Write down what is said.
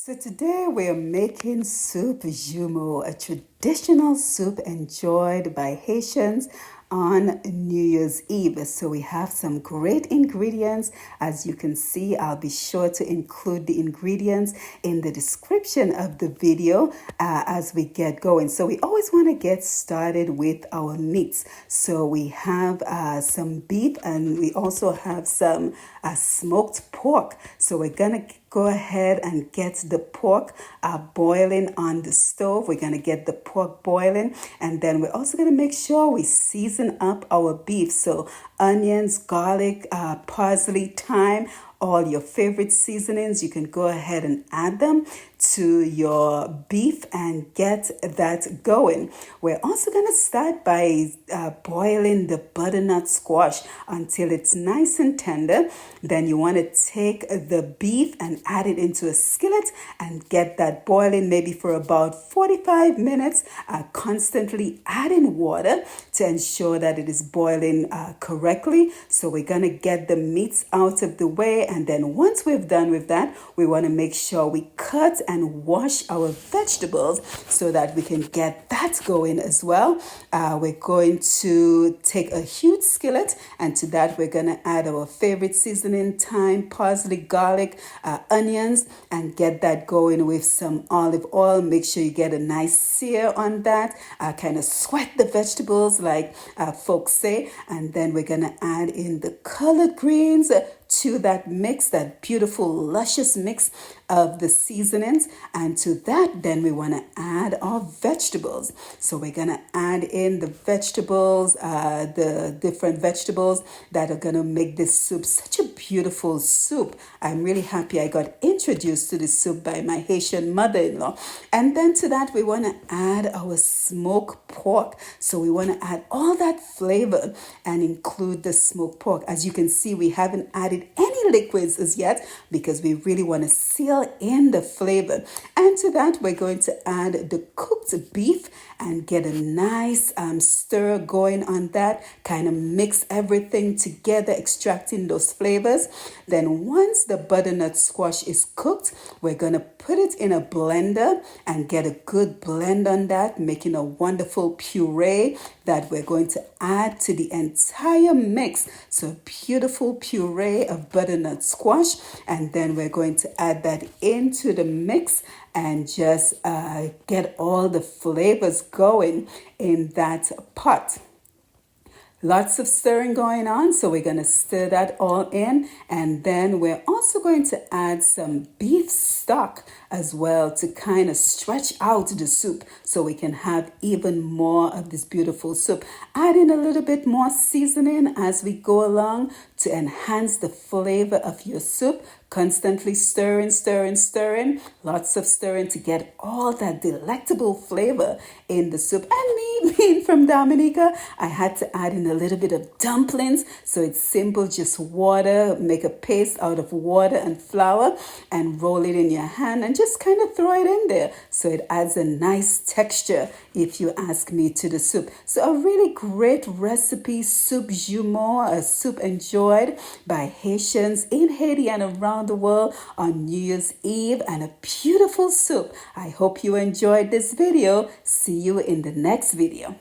So today we're making soup Joumou, a traditional soup enjoyed by Haitians on New Year's Eve. So we have some great ingredients. As you can see, I'll be sure to include the ingredients in the description of the video as we get going. So we always want to get started with our meats. So we have some beef and we also have some smoked pork. So we're gonna go ahead and get the pork boiling on the stove. We're going to get the pork boiling, and then we're also going to make sure we season up our beef. So onions, garlic, parsley, thyme, all your favorite seasonings. You can go ahead and add them to your beef and get that going. We're also going to start by boiling the butternut squash until it's nice and tender. Then you want to take the beef and add it into a skillet and get that boiling maybe for about 45 minutes, constantly adding water to ensure that it is boiling correctly. So we're going to get the meats out of the way, and then once we've done with that, we want to make sure we cut and wash our vegetables so that we can get that going as well. We're going to take a huge skillet, and to that we're going to add our favorite seasoning, thyme, parsley, garlic, onions, and get that going with some olive oil. Make sure you get a nice sear on that, kind of sweat the vegetables like folks say, and then we're going to add in the colored greens to that mix, that beautiful luscious mix of the seasonings. And to that then we want to add our vegetables. So we're going to add in the vegetables, the different vegetables that are going to make this soup such a beautiful soup. I'm really happy I got introduced to this soup by my Haitian mother-in-law. And then to that we want to add our smoked pork. So we want to add all that flavor and include the smoked pork. As you can see, we haven't added any liquids as yet because we really want to seal in the flavor. And to that we're going to add the cooked beef and get a nice stir going on that, kind of mix everything together, extracting those flavors. Then once the butternut squash is cooked, we're going to put it in a blender and get a good blend on that, making a wonderful puree that we're going to add to the entire mix. So beautiful puree of butternut squash, and then we're going to add that into the mix and just get all the flavors going in that pot. Lots of stirring going on, so we're going to stir that all in, and then we're also going to add some beef stock as well to kind of stretch out the soup so we can have even more of this beautiful soup. Add in a little bit more seasoning as we go along to enhance the flavor of your soup. Constantly stirring, stirring, stirring. Lots of stirring to get all that delectable flavor in the soup. And me being from Dominica, I had to add in a little bit of dumplings. So it's simple, just water, make a paste out of water and flour and roll it in your hand and just kind of throw it in there. So it adds a nice texture, if you ask me, to the soup. So a really great recipe, soup Joumou, a soup enjoyed by Haitians in Haiti and around the world on New Year's Eve, and a beautiful soup. I hope you enjoyed this video. See you in the next video.